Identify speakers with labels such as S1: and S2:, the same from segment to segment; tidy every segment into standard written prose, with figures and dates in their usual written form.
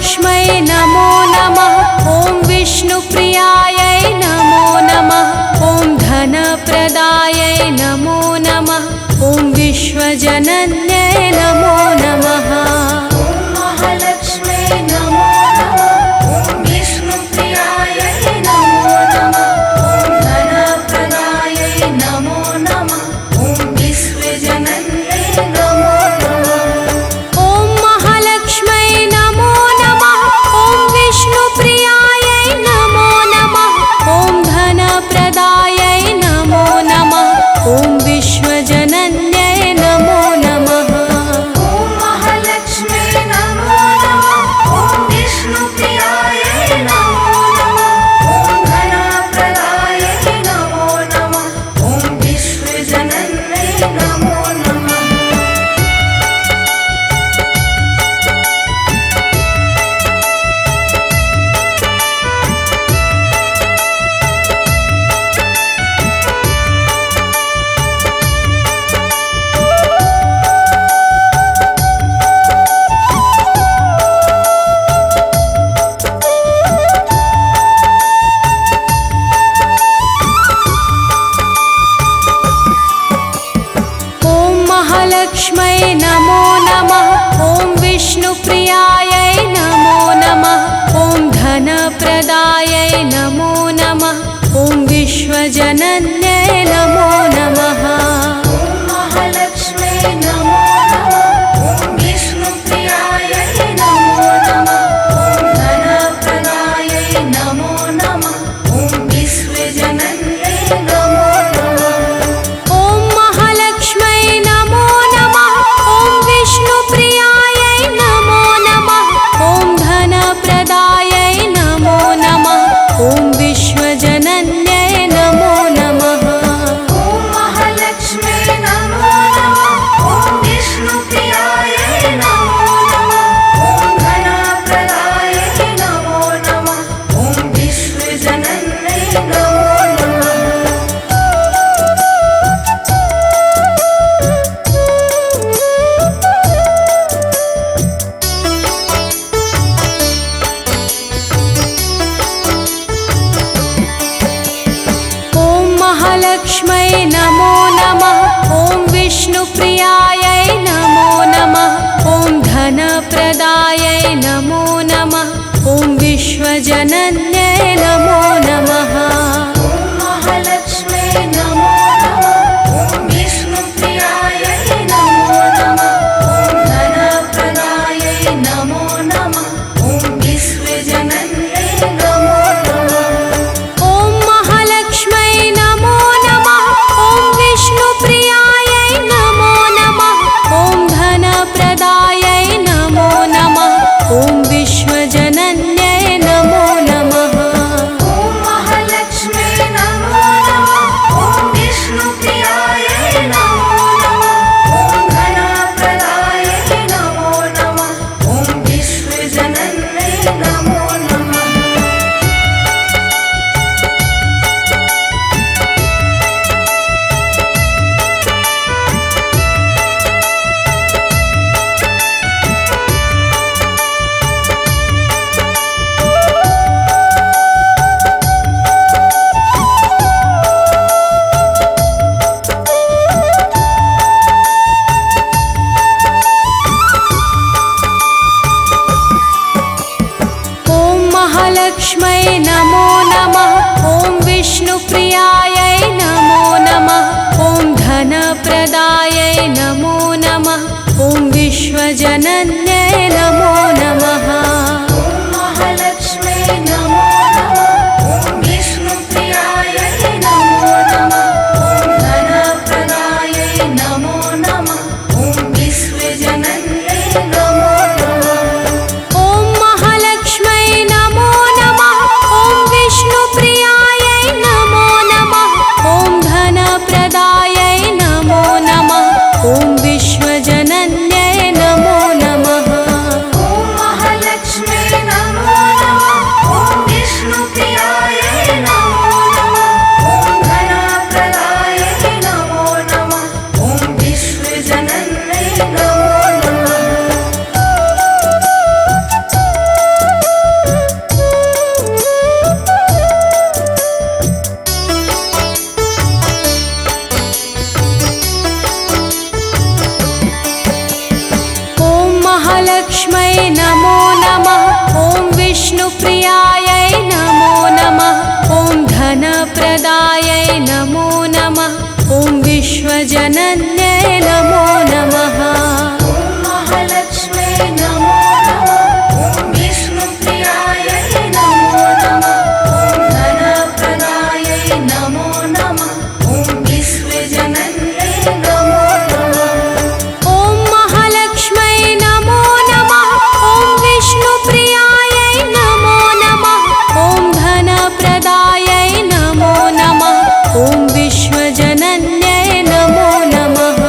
S1: महालक्ष्मै नमो नमः। ॐ विष्णुप्रियायै नमो नमः। ॐ धनप्रदायै नमो नमः। ॐ विश्वजनन्यै नमो नमः।
S2: महालक्ष्मै नमो नमः। ॐ विष्णुप्रियायै नमो नमः। ॐ धनप्रदायै नमो नमः। ॐ विश्वजनन्यै नमो नमः।
S1: ॐ महालक्ष्मै नमो नमः। ॐ विष्णुप्रियायै नमो नमः। ॐ धनप्रदायै नमो नमः। ॐ विश्वजनन्यै नमो नमः।
S2: महालक्ष्मै नमो नमः। ॐ विष्णुप्रियायै नमो नमः। ॐ धनप्रदायै नमो नमः। ॐ विश्वजनन्यै नमो नमः।
S1: महालक्ष्मै नमो नमः। ॐ विष्णुप्रियायै नमो नमः। ॐ धनप्रदायै नमो नमः। ॐ विश्वजनन्यै नमो नमः।
S2: महालक्ष्मै नमो नमः। ॐ विष्णुप्रियायै नमो नमः। ॐ धनप्रदायै नमो नमः। ॐ विश्वजनन्यै नमो नमः।
S1: ॐ महालक्ष्मै नमो नमः। ॐ विष्णुप्रियायै नमो नमः। ॐ धनप्रदायै नमो नमः। ॐ विश्वजनन्यै नमो नमः।
S2: महालक्ष्मै नमो नमः। ॐ विष्णुप्रियायै नमो नमः। ॐ धनप्रदायै नमो नमः। ॐ विश्वजनन्यै नमो नमः।
S1: ॐ महालक्ष्मै नमो नमः। ॐ विष्णुप्रियायै नमो नमः। ॐ धनप्रदायै नमो नमः। ॐ विश्वजनन्यै नमो नमः।
S2: महालक्ष्मै नमो नमः। ॐ विष्णुप्रियायै नमो नमः। ॐ धनप्रदायै नमो नमः। ॐ विश्वजनन्यै नमो नमः।
S1: ॐ महालक्ष्मै नमो नमः। ॐ विष्णुप्रियायै नमो नमः। ॐ धनप्रदायै नमो नमः। ॐ विश्वजनन्यै नमो नमः।
S2: महालक्ष्मै नमो नमः। ॐ विष्णुप्रियायै नमो नमः। ॐ धनप्रदायै नमो नमः। ॐ विश्वजनन्यै नमो नमः।
S1: ॐ महालक्ष्मै नमो नमः। ॐ विष्णुप्रियायै नमो नमः। ॐ धनप्रदायै नमो नमः। ॐ विश्वजनन्यै नमो नमः।
S2: महालक्ष्मै नमो नमः। ॐ विष्णुप्रियायै नमो नमः। ॐ धनप्रदायै नमो नमः। ॐ विश्वजनन्यै नमो नमः।
S1: ॐ महालक्ष्मै नमो नमः। ॐ विष्णुप्रियायै नमो नमः। ॐ धनप्रदायै नमो नमः। ॐ विश्वजनन्यै नमो नमः। विश्वजनन्यै नमो नमः।
S2: ॐ महालक्ष्म्यै नमो नमः। ॐ विष्णुप्रियायै नमो नमः। ॐ धनप्रदायै नमो नमः। ॐ विश्वजनन्यै नमो नमः।
S1: ॐ महालक्ष्म्यै नमो नमः। ॐ विष्णुप्रियायै नमो नमः। ॐ धनप्रदायै नमो नमः। ॐ विश्वजनन्यै नमो नमः।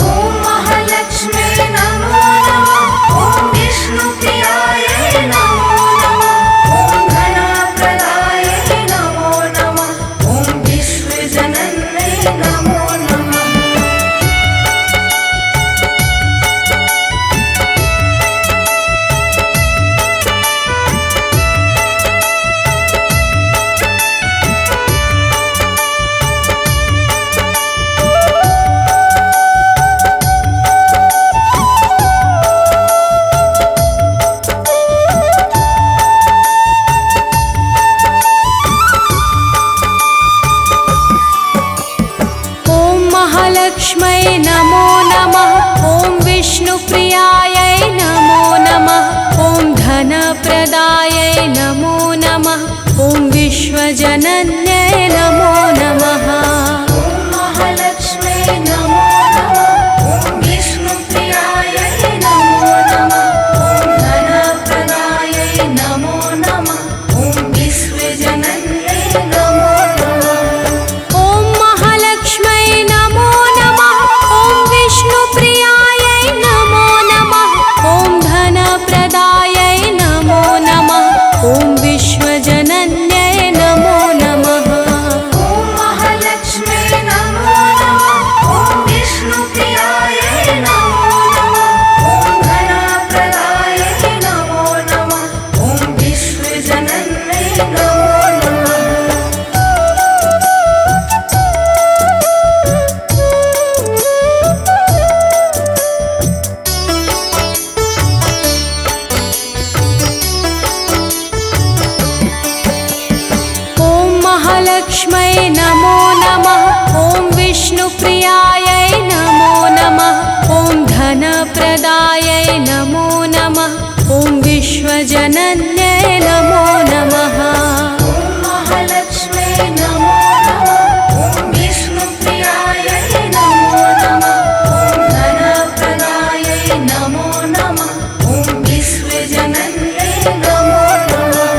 S2: ॐ महालक्ष्म्यै नमो नमः। ॐ विष्णुप्रियायै नमो नमः। ॐ धनप्रदायै नमो नमः। ॐ विश्वजनन्यै नमो नमः।
S1: ॐ महालक्ष्म्यै नमो नमः। ॐ विष्णुप्रियायै नमो नमः। ॐ धनप्रदायै नमो नमः। ॐ विश्वजनन्यै नमो नमः।
S2: ॐ महालक्ष्म्यै नमो नमः। ॐ विष्णुप्रियायै नमो नमः। ॐ धनप्रदायै नमो नमः। ॐ विश्वजनन्यै नमो नमः।
S1: ॐ महालक्ष्म्यै नमो नमः। ॐ विष्णुप्रियायै नमो नमः। ॐ धनप्रदायै नमो नमः। ॐ विश्वजनन्यै नमो नमः।
S2: ॐ महालक्ष्म्यै नमो नमः। ॐ विष्णुप्रियायै नमो नमः। ॐ धनप्रदायै नमो नमः। ॐ विश्वजनन्यै नमो नमः।
S1: ॐ महालक्ष्म्यै नमो नमः। ॐ विष्णुप्रियायै नमो नमः। ॐ धनप्रदायै नमो नमः। ॐ विश्वजनन्यै नमो नमः।
S2: ॐ महालक्ष्म्यै नमो नमः। ॐ विष्णुप्रियायै नमो नमः। ॐ धनप्रदायै नमो नमः। ॐ विश्वजनन्यै नमो नमः।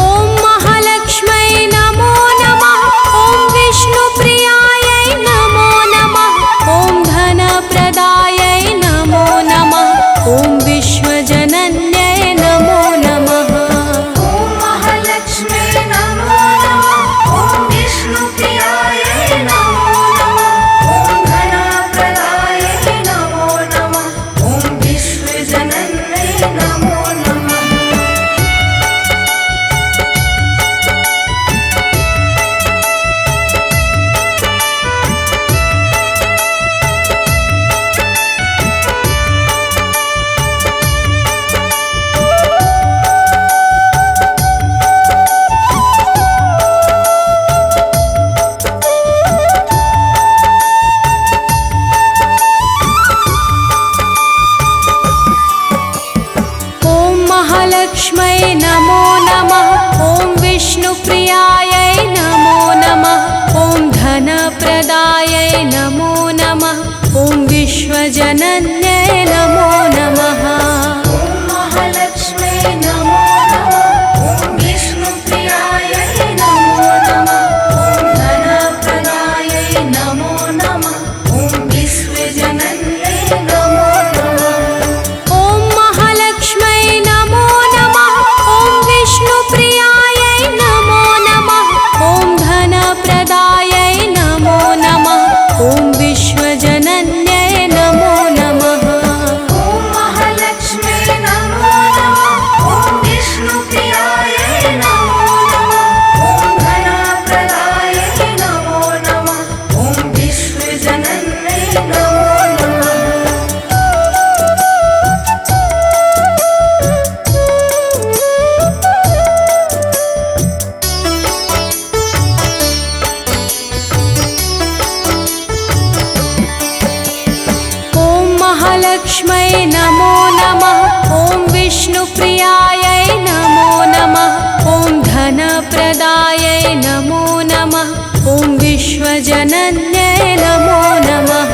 S1: ॐ महालक्ष्म्यै नमो नमः। ॐ विष्णुप्रियायै नमो नमः। ॐ धनप्रदायै नमो नमः। ॐ विश्वजनन्यै नमो नमः।
S2: ॐ महालक्ष्म्यै नमो नमः। ॐ विष्णुप्रियायै नमो नमः। ॐ धनप्रदायै नमो नमः। ॐ विश्वजनन्यै नमो नमः।
S1: ॐ महालक्ष्म्यै नमो नमः। ॐ विष्णुप्रियायै नमो नमः। ॐ धनप्रदायै नमो नमः। ॐ विश्वजनन्यै नमो नमः।
S2: ॐ महालक्ष्म्यै नमो नमः। ॐ विष्णुप्रियायै नमो नमः। ॐ धनप्रदायै नमो नमः। ॐ विश्वजनन्यै नमो नमः।
S1: ॐ महालक्ष्म्यै नमो नमः। ॐ विष्णुप्रियायै नमो नमः। ॐ धनप्रदायै नमो नमः। ॐ विश्वजनन्यै नमो नमः।
S2: ॐ महालक्ष्म्यै
S1: महालक्ष्मै नमो नमः। ॐ विष्णुप्रियायै नमो नमः। ॐ धनप्रदायै नमो नमः। ॐ विश्वजनन्यै नमो नमः।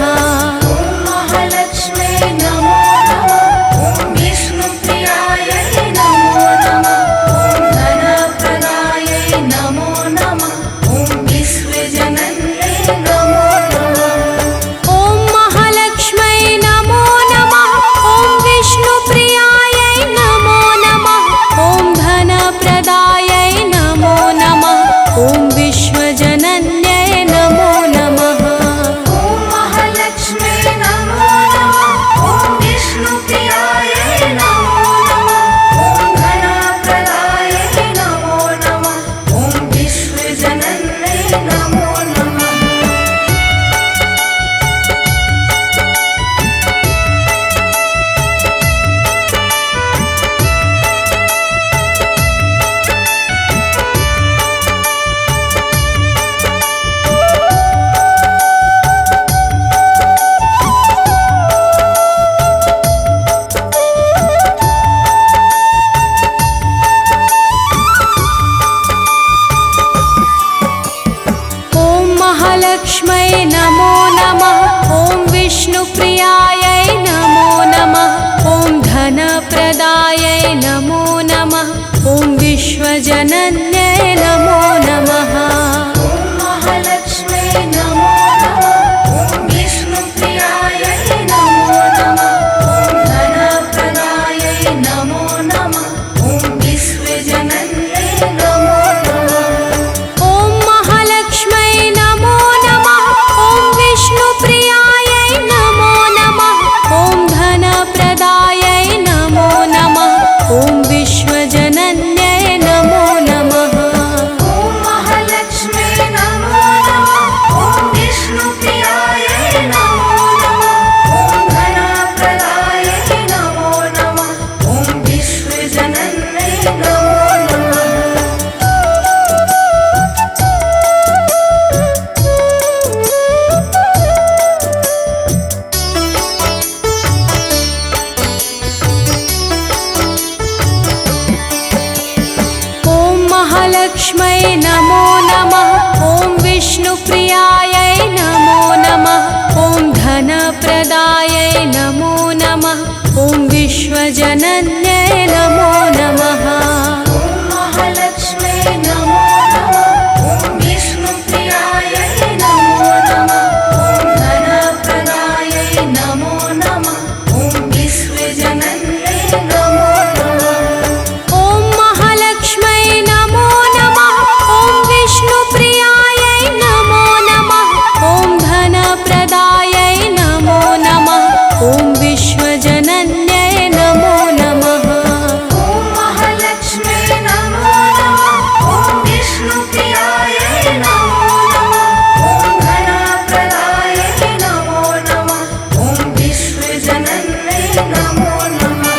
S2: महालक्ष्मै नमो नमः। ॐ विष्णुप्रियायै नमो नमः। ॐ धनप्रदायै नमो नमः। ॐ विश्वजनन्यै नमो नमः।
S1: ॐ महालक्ष्मै नमो नमः। ॐ विष्णुप्रियायै नमो नमः। ॐ धनप्रदायै नमो नमः। ॐ विश्वजनन्यै नमो नमः।
S2: ॐ महालक्ष्मै नमो नमः। ॐ विष्णुप्रियायै नमो नमः। ॐ धनप्रदायै नमो नमः। ॐ विश्वजनन्यै नमो नमः।
S1: ॐ महालक्ष्मै नमो नमः। ॐ विष्णुप्रियायै नमो नमः। ॐ धनप्रदायै नमो नमः। ॐ विश्वजनन्यै नमो नमः।
S2: ॐ महालक्ष्मै नमो नमः। ॐ विष्णुप्रियायै नमो नमः। ॐ धनप्रदायै नमो नमः। ॐ विश्वजनन्यै नमो नमः।
S1: ॐ महालक्ष्मै नमो नमः। ॐ विष्णुप्रियायै नमो नमः। ॐ धनप्रदायै नमो नमः। ॐ विश्वजनन्यै नमो नमः।
S2: ॐ महालक्ष्मै नमो नमः। ॐ विष्णुप्रियायै नमो नमः। ॐ धनप्रदायै नमो नमः। ॐ विश्वजनन्यै नमो नमः।
S1: ॐ महालक्ष्मै नमो नमः। ॐ विष्णुप्रियायै नमो नमः। ॐ धनप्रदायै नमो नमः। ॐ विश्वजनन्यै नमो नमः।
S2: ॐ महालक्ष्मै नमो नमः। ॐ विष्णुप्रियायै नमो नमः। ॐ धनप्रदायै नमो नमः। ॐ विश्वजनन्यै नमो नमः।
S1: ॐ महालक्ष्मै नमो नमः। ॐ विष्णुप्रियायै नमो नमः। ॐ धनप्रदायै नमो नमः। ॐ विश्वजनन्यै नमो नमः।
S2: ॐ महालक्ष्मै नमो नमः। ॐ विष्णुप्रियायै नमो नमः। ॐ धनप्रदायै नमो नमः। ॐ विश्वजनन्यै नमो नमः।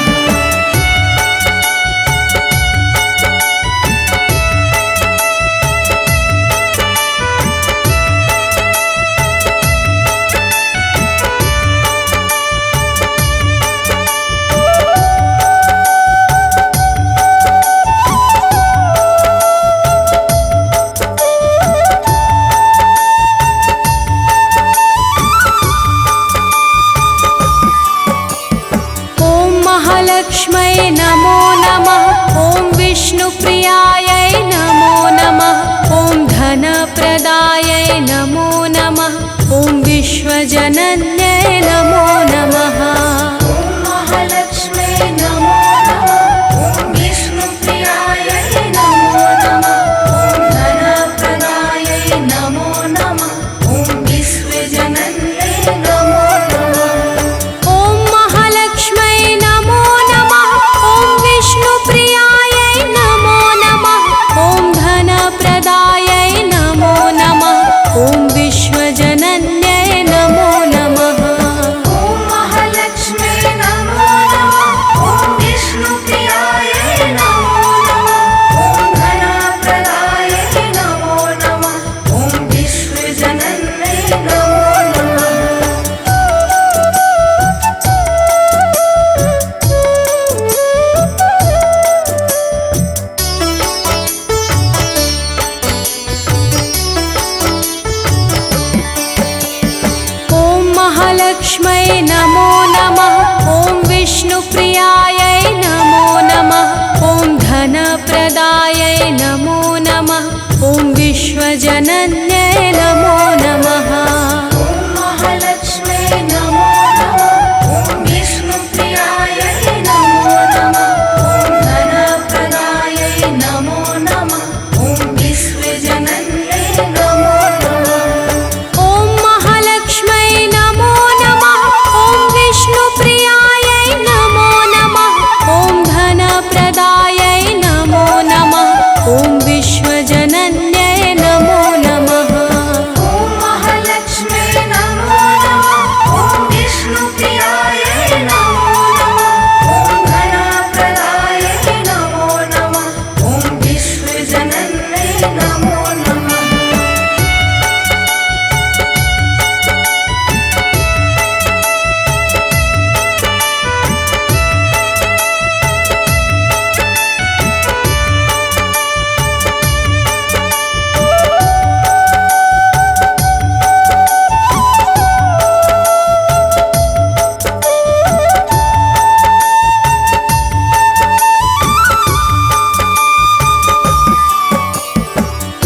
S1: ॐ महालक्ष्मै नमो नमः। ॐ विष्णुप्रियायै नमो नमः। ॐ धनप्रदायै नमो नमः। ॐ विश्वजनन्यै नमो नमः।
S2: ॐ महालक्ष्मै नमो नमः। ॐ विष्णुप्रियायै नमो नमः। ॐ धनप्रदायै नमो नमः। ॐ विश्वजनन्यै नमो नमः।
S1: ॐ महालक्ष्मै नमो नमः। ॐ विष्णुप्रियायै नमो नमः। ॐ धनप्रदायै नमो नमः। ॐ विश्वजनन्यै नमो नमः।
S2: ॐ
S1: विश्वजनन्यै नमो नमः।
S2: ॐ महालक्ष्म्यै नमो नमः। ॐ विष्णुप्रियायै नमो नमः। ॐ धनप्रदायै नमो नमः। ॐ विश्वजनन्यै नमो नमः।
S1: ॐ महालक्ष्म्यै नमो नमः। ॐ विष्णुप्रियायै नमो नमः। ॐ धनप्रदायै नमो नमः। ॐ विश्वजनन्यै नमो नमः।
S2: ॐ महालक्ष्म्यै नमो नमः। ॐ विष्णुप्रियायै नमो नमः। ॐ धनप्रदायै नमो नमः। ॐ विश्वजनन्यै नमो नमः।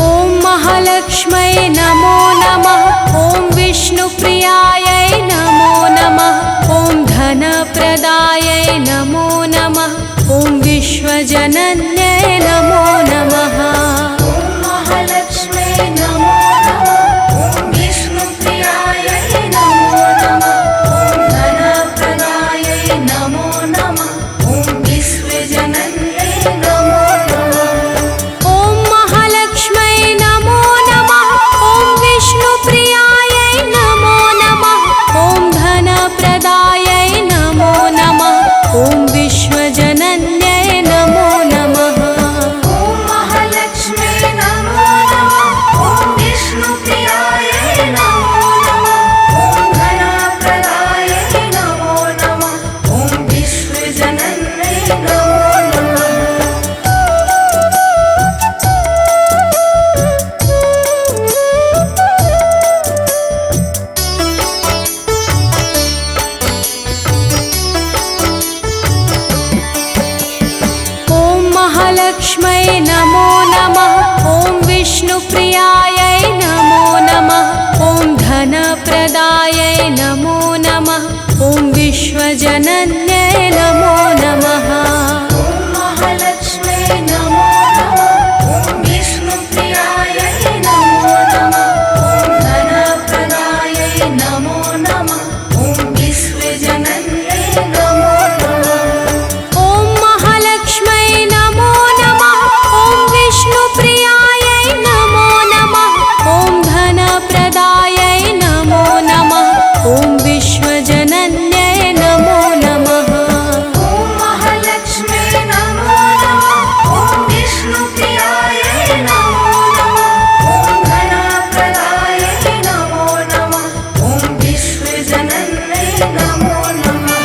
S1: ॐ महालक्ष्म्यै नमो नमः। ॐ विष्णुप्रियायै नमो नमः। ॐ धनप्रदायै नमो नमः। ॐ विश्वजनन्यै नमो नमः।
S2: ॐ महालक्ष्म्यै नमो नमः। ॐ विष्णुप्रियायै नमो नमः। ॐ धनप्रदायै नमो नमः। ॐ विश्वजनन्यै नमो नमः।
S1: ॐ महालक्ष्म्यै नमो नमः। ॐ विष्णुप्रियायै नमो नमः। ॐ धनप्रदायै नमो नमः। ॐ विश्वजनन्यै नमो नमः।
S2: ॐ महालक्ष्म्यै नमो नमः। ॐ विष्णुप्रियायै नमो नमः। ॐ धनप्रदायै नमो नमः। ॐ विश्वजनन्यै नमो नमः।
S1: ॐ महालक्ष्म्यै नमो नमः। ॐ विष्णुप्रियायै नमो नमः। ॐ धनप्रदायै नमो नमः। ॐ विश्वजनन्यै नमो नमः।
S2: ॐ महालक्ष्म्यै नमो नमः। ॐ विष्णुप्रियायै नमो नमः। ॐ धनप्रदायै नमो नमः। ॐ विश्वजनन्यै नमो नमः।
S1: ॐ महालक्ष्म्यै नमो नमः। ॐ विष्णुप्रियायै नमो नमः। ॐ धनप्रदायै नमो नमः। ॐ विश्वजनन्यै नमो नमः।
S2: ॐ महालक्ष्म्यै नमो नमः। ॐ विष्णुप्रियायै नमो नमः। ॐ धनप्रदायै नमो नमः। ॐ विश्वजनन्यै नमो नमः।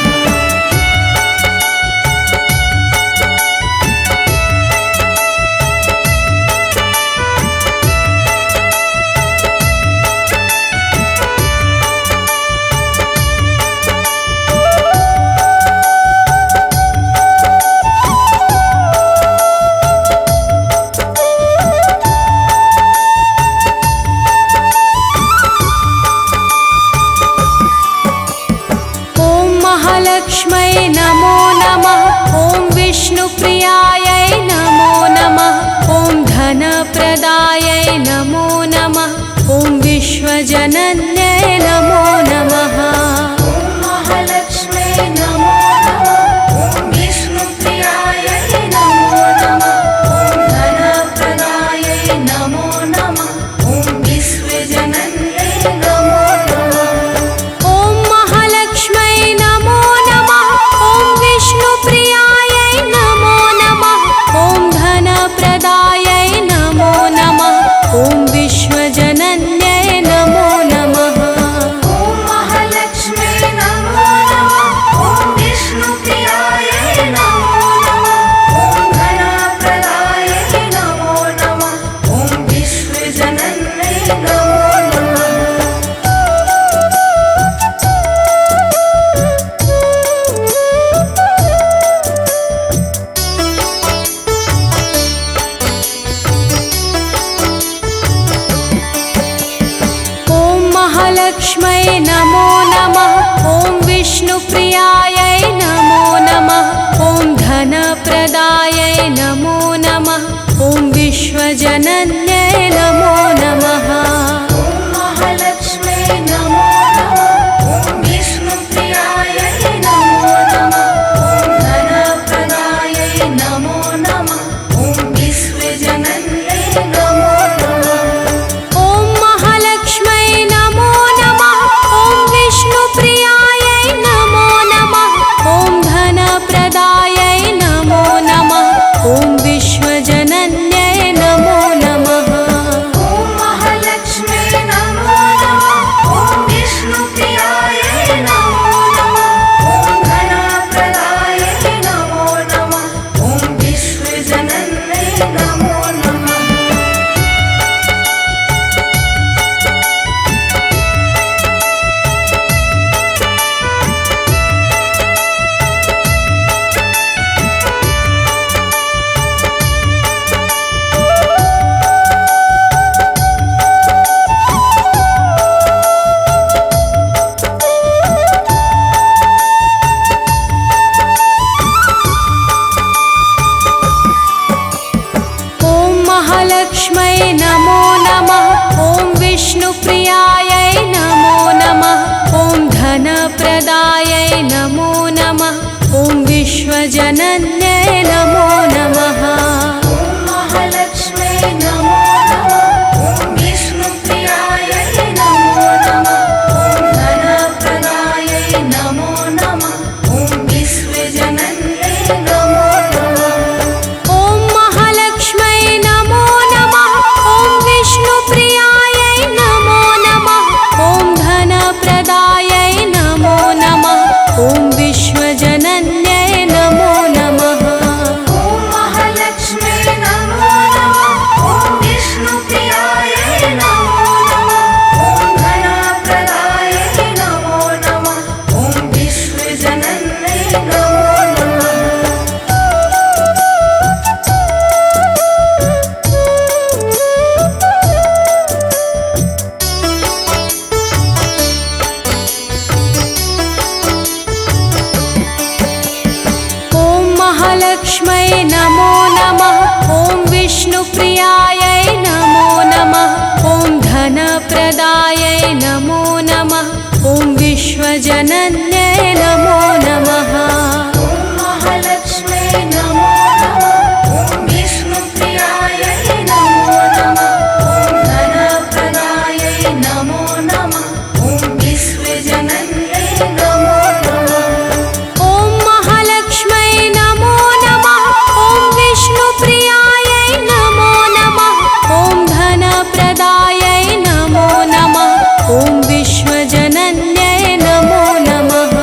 S1: ॐ महालक्ष्म्यै नमो नमः। ॐ विष्णुप्रियायै नमो नमः। ॐ धनप्रदायै नमो नमः। ॐ विश्वजनन्यै नमो नमः।
S2: ॐ महालक्ष्म्यै नमो नमः। ॐ विष्णुप्रियायै नमो नमः। ॐ धनप्रदायै नमो नमः। ॐ विश्वजनन्यै नमो नमः।
S1: ॐ महालक्ष्म्यै नमो नमः। ॐ विष्णुप्रियायै नमो नमः। ॐ धनप्रदायै नमो नमः। ॐ विश्वजनन्यै नमो नमः।
S2: ॐ महालक्ष्म्यै
S1: विष्णुप्रियायै नमो नमः ॐ धनप्रदायै नमो नमः ॐ विश्वजनन्यै नमो नमः
S2: ॐ महालक्ष्म्यै नमो नमः ॐ विष्णुप्रियायै नमो नमः ॐ धनप्रदायै नमो नमः ॐ विश्वजनन्यै नमो नमः
S1: ॐ महालक्ष्म्यै नमो नमः ॐ विष्णुप्रियायै नमो नमः ॐ धनप्रदायै नमो नमः ॐ विश्वजनन्यै नमो नमः
S2: ॐ महालक्ष्म्यै नमो नमः ॐ विष्णुप्रियायै नमो नमः ॐ धनप्रदायै नमो नमः ॐ विश्वजनन्यै नमो नमः
S1: ॐ महालक्ष्म्यै नमो नमः ॐ विष्णुप्रियायै नमो नमः ॐ धनप्रदायै नमो नमः ॐ विश्वजनन्यै नमो नमः
S2: ॐ महालक्ष्म्यै नमो नमः ॐ विष्णुप्रियायै नमो नमः ॐ धनप्रदायै नमो नमः ॐ विश्वजनन्यै नमो नमः
S1: ॐ महालक्ष्म्यै नमो नमः ॐ विष्णुप्रियायै नमो नमः ॐ धनप्रदायै नमो नमः ॐ विश्वजनन्यै नमो नमः
S2: ॐ महालक्ष्म्यै नमो नमः ॐ विष्णुप्रियायै नमो नमः ॐ धनप्रदायै नमो नमः ॐ विश्वजनन्यै नमो नमः
S1: ॐ महालक्ष्म्यै नमो नमः ॐ विष्णुप्रियायै नमो नमः ॐ धनप्रदायै नमो नमः ॐ विश्वजनन्यै नमो नमः
S2: ॐ महालक्ष्म्यै नमो नमः ॐ विष्णुप्रियायै नमो नमः ॐ धनप्रदायै नमो नमः ॐ विश्वजनन्यै नमो नमः
S1: ॐ महालक्ष्म्यै नमो नमः ॐ विष्णुप्रियायै नमो नमः ॐ धनप्रदायै नमो नमः ॐ विश्वजनन्यै नमो नमः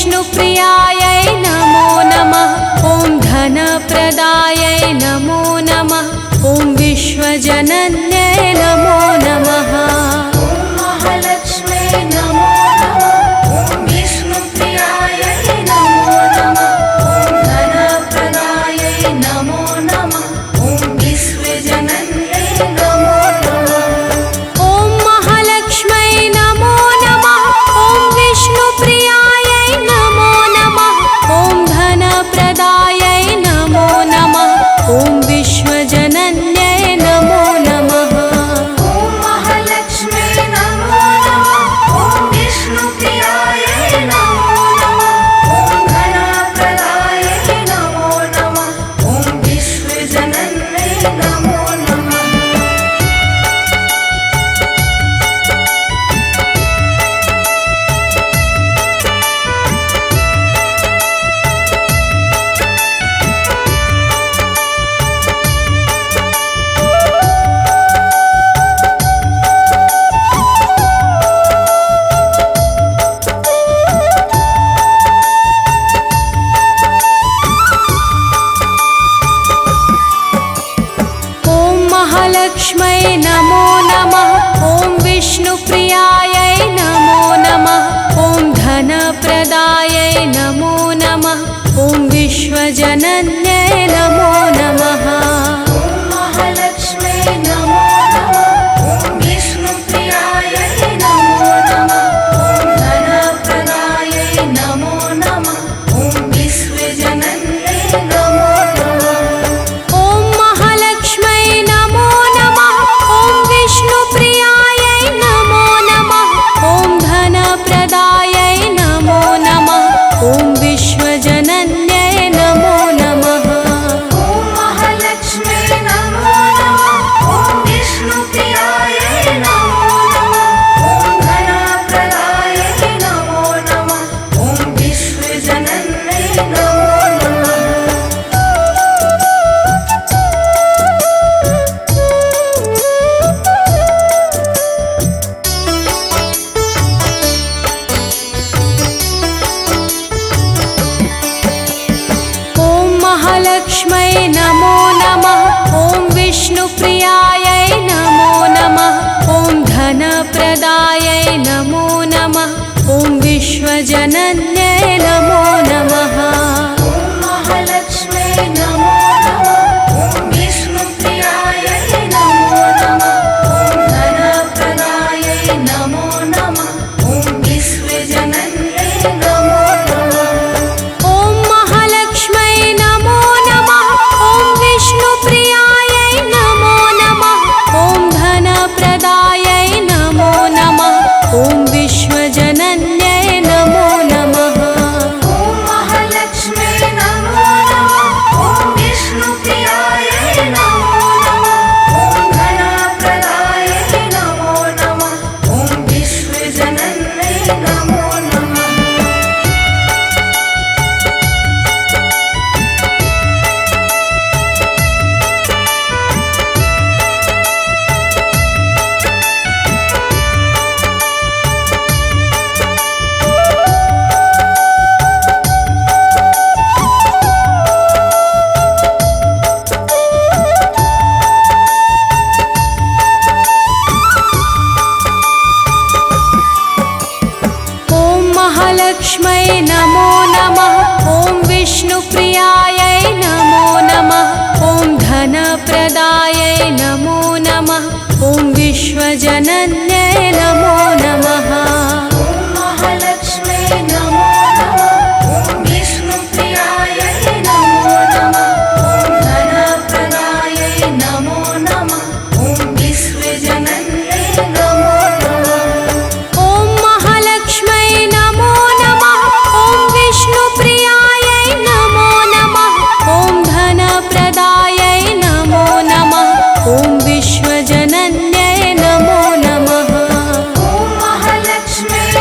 S1: विष्णुप्रियायै नमो नमः ॐ धनप्रदायै नमो नमः ॐ विश्वजनन्यै नमो नमः
S2: ॐ महालक्ष्म्यै नमो नमः ॐ विष्णुप्रियायै नमो नमः ॐ धनप्रदायै नमो नमः ॐ विश्वजनन्यै नमो नमः
S1: ॐ महालक्ष्म्यै नमो नमः ॐ विष्णुप्रियायै नमो नमः ॐ धनप्रदायै नमो नमः ॐ विश्वजनन्यै नमो नमः
S2: ॐ महालक्ष्म्यै नमो नमः ॐ विष्णुप्रियायै नमो नमः ॐ धनप्रदायै नमो नमः ॐ विश्वजनन्यै नमो नमः
S1: ॐ महालक्ष्म्यै नमो नमः ॐ विष्णुप्रियायै नमो नमः ॐ धनप्रदायै नमो नमः ॐ विश्वजनन्यै नमो नमः
S2: ॐ महालक्ष्म्यै नमो नमः ॐ विष्णुप्रियायै नमो नमः ॐ धनप्रदायै नमो नमः ॐ विश्वजनन्यै नमो नमः
S1: ॐ महालक्ष्म्यै नमो नमः ॐ विष्णुप्रियायै नमो नमः ॐ धनप्रदायै नमो नमः ॐ विश्वजनन्यै नमो नमः
S2: ॐ महालक्ष्म्यै नमो नमः ॐ विष्णुप्रियायै नमो नमः ॐ धनप्रदायै नमो नमः ॐ विश्वजनन्यै नमो नमः
S1: ॐ महालक्ष्म्यै नमो नमः ॐ विष्णुप्रियायै नमो नमः ॐ धनप्रदायै नमो नमः ॐ विश्वजनन्यै नमो नमः
S2: ॐ महालक्ष्म्यै नमो नमः ॐ विष्णुप्रियायै नमो नमः ॐ धनप्रदायै नमो नमः ॐ विश्वजनन्यै नमो नमः
S1: ॐ महालक्ष्म्यै नमो नमः ॐ विष्णुप्रियायै नमो नमः ॐ धनप्रदायै नमो नमः ॐ विश्वजनन्यै नमो नमः
S2: ॐ महालक्ष्म्यै नमो नमः ॐ विष्णुप्रियायै नमो नमः ॐ धनप्रदायै नमो नमः ॐ विश्वजनन्यै नमो नमः
S1: ॐ महालक्ष्म्यै नमो नमः ॐ विष्णुप्रियायै नमो नमः ॐ धनप्रदायै नमो नमः ॐ विश्वजनन्यै नमो नमः
S2: ॐ महालक्ष्म्यै नमो नमः ॐ विष्णुप्रियायै नमो नमः ॐ धनप्रदायै नमो नमः ॐ विश्वजनन्यै नमो नमः
S1: ॐ महालक्ष्म्यै नमो नमः ॐ विष्णुप्रियायै नमो नमः ॐ धनप्रदायै नमो नमः ॐ विश्वजनन्यै नमो नमः
S2: ॐ महालक्ष्म्यै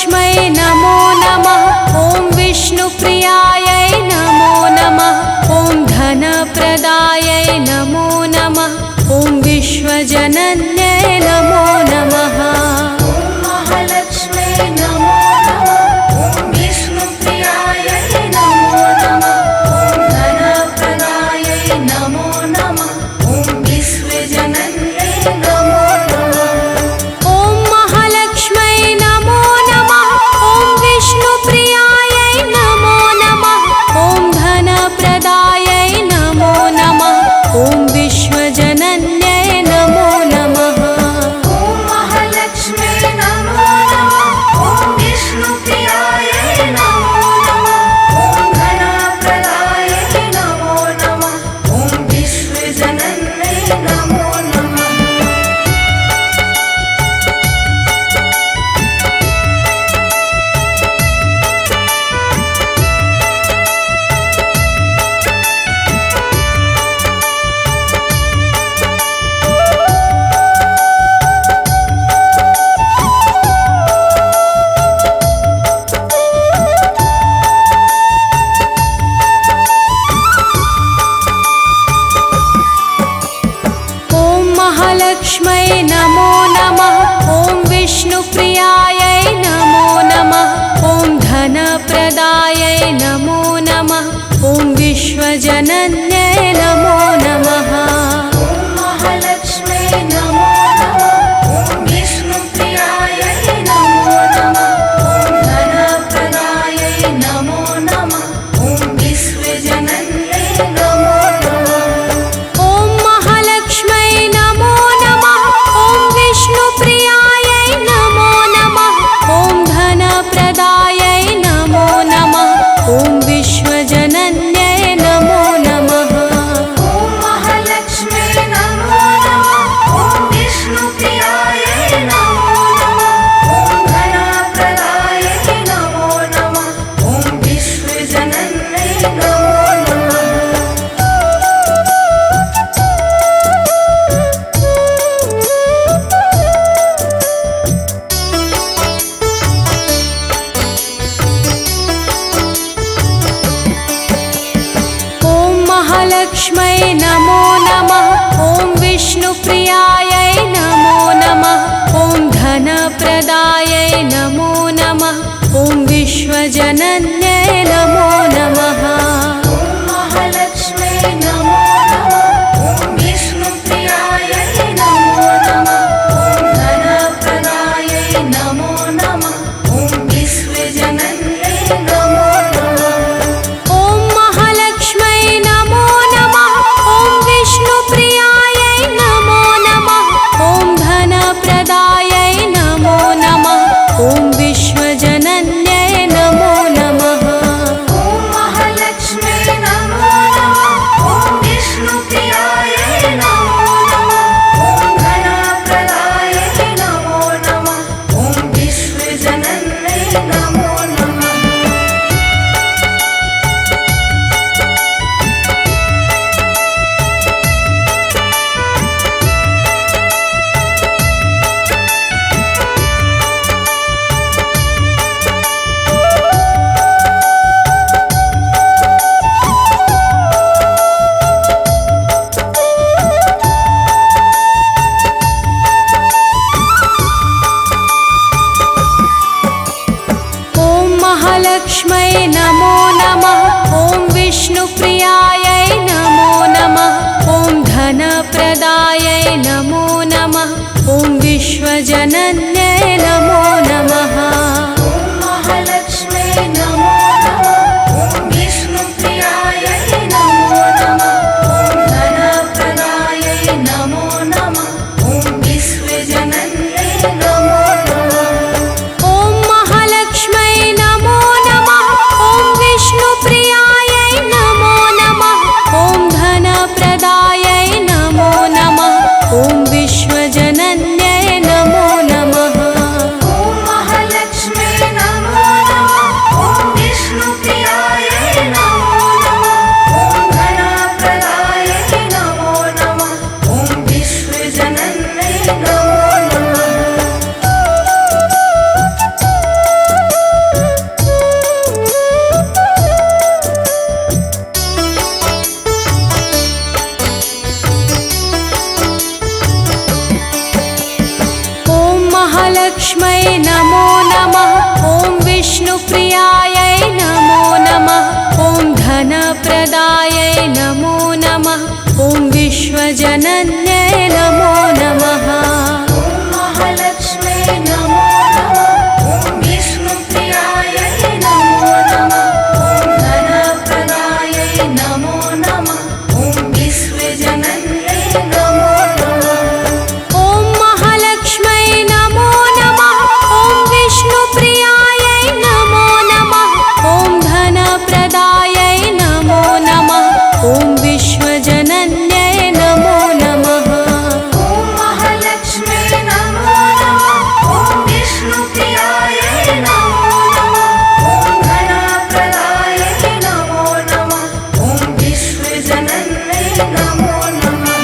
S1: महालक्ष्मै नमो नमः ॐ विष्णुप्रियायै नमो नमः ॐ धनप्रदायै नमो नमः ॐ विश्वजनन्यै नमो नमः
S2: महालक्ष्मै नमो नमः ॐ विष्णुप्रियायै नमो नमः ॐ धनप्रदायै नमो नमः ॐ विश्वजनन्यै नमो नमः
S1: ॐ महालक्ष्मै नमो नमः ॐ विष्णुप्रियायै नमो नमः ॐ धनप्रदायै नमो नमः ॐ विश्वजनन्यै नमो नमः
S2: ॐ महालक्ष्मै नमो नमः ॐ विष्णुप्रियायै नमो नमः ॐ धनप्रदायै नमो नमः ॐ विश्वजनन्यै नमो नमः
S1: ॐ महालक्ष्मै नमो नमः ॐ विष्णुप्रियायै नमो नमः ॐ धनप्रदायै नमो नमः ॐ विश्वजनन्यै नमो नमः
S2: ॐ महालक्ष्मै नमो नमः ॐ विष्णुप्रियायै नमो नमः ॐ धनप्रदायै नमो नमः ॐ विश्वजनन्यै नमो नमः
S1: ॐ महालक्ष्मै नमो नमः ॐ विष्णुप्रियायै नमो नमः ॐ धनप्रदायै नमो नमः ॐ विश्वजनन्यै नमो नमः
S2: ॐ महालक्ष्मै नमो नमः ॐ विष्णुप्रियायै नमो नमः ॐ धनप्रदायै नमो नमः ॐ विश्वजनन्यै नमो नमः
S1: ॐ महालक्ष्मै नमो नमः ॐ विष्णुप्रियायै नमो नमः ॐ धनप्रदायै नमो नमः ॐ विश्वजनन्यै नमो नमः
S2: ॐ महालक्ष्मै नमो नमः ॐ विष्णुप्रियायै नमो नमः ॐ धनप्रदायै नमो नमः ॐ विश्वजनन्यै नमो नमः
S1: ॐ महालक्ष्मै नमो नमः ॐ विष्णुप्रियायै नमो नमः ॐ धनप्रदायै नमो नमः ॐ विश्वजनन्यै नमो नमः
S2: ॐ महालक्ष्मै नमो नमः ॐ विष्णुप्रियायै नमो नमः ॐ धनप्रदायै नमो नमः ॐ विश्वजनन्यै नमो नमः
S1: ॐ महालक्ष्मै नमो नमः ॐ विष्णुप्रियायै नमो नमः ॐ धनप्रदायै नमो नमः ॐ विश्वजनन्यै नमो नमः
S2: ॐ महालक्ष्मै नमो नमः ॐ विष्णुप्रियायै नमो नमः ॐ धनप्रदायै नमो नमः ॐ विश्वजनन्यै नमो नमः
S1: ॐ महालक्ष्मै नमो नमः ॐ विष्णुप्रियायै नमो नमः ॐ धनप्रदायै नमो नमः ॐ विश्वजनन्यै नमो नमः
S2: ॐ महालक्ष्मै
S1: महालक्ष्मै नमो नमः। ॐ विष्णुप्रियायै नमो नमः। ॐ धनप्रदायै नमो नमः। ॐ विश्वजनन्यै नमो नमः।
S2: ॐ महालक्ष्मै नमो नमः। ॐ विष्णुप्रियायै नमो नमः। ॐ धनप्रदायै नमो नमः। ॐ विश्वजनन्यै नमो नमः।
S1: ॐ महालक्ष्मै नमो नमः। ॐ विष्णुप्रियायै नमो नमः। ॐ धनप्रदायै नमो नमः। ॐ विश्वजनन्यै नमो नमः।
S2: ॐ महालक्ष्मै नमो नमः। ॐ विष्णुप्रियायै नमो नमः। ॐ धनप्रदायै नमो नमः। ॐ विश्वजनन्यै नमो नमः।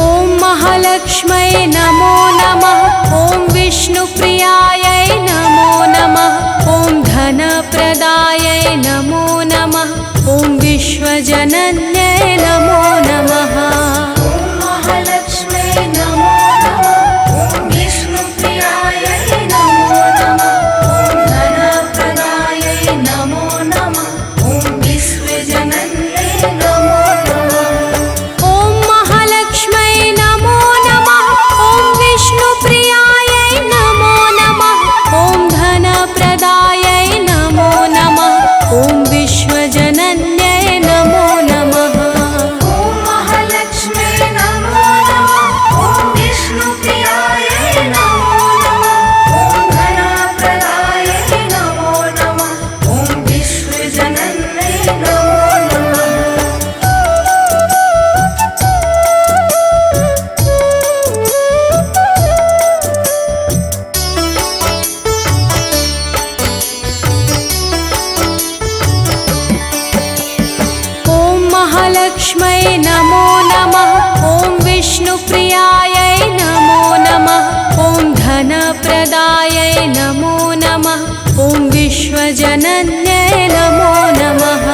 S1: ॐ महालक्ष्मै नमो नमः। ॐ विष्णुप्रियायै नमो नमः। ॐ धनप्रदायै नमो नमः। ॐ विश्वजनन्यै नमो नमः।
S2: ॐ महालक्ष्मै नमो नमः। ॐ विष्णुप्रियायै नमो नमः। ॐ धनप्रदायै नमो नमः। ॐ विश्वजनन्यै नमो नमः।
S1: ॐ महालक्ष्मै नमो नमः। ॐ विष्णुप्रियायै नमो नमः। ॐ धनप्रदायै नमो नमः। ॐ विश्वजनन्यै नमो नमः।
S2: ॐ महालक्ष्मै नमो नमः। ॐ विष्णुप्रियायै नमो नमः। ॐ धनप्रदायै नमो नमः। ॐ विश्वजनन्यै नमो नमः।
S1: ॐ महालक्ष्मै नमो नमः। ॐ विष्णुप्रियायै नमो नमः। ॐ धनप्रदायै नमो नमः। ॐ विश्वजनन्यै नमो नमः।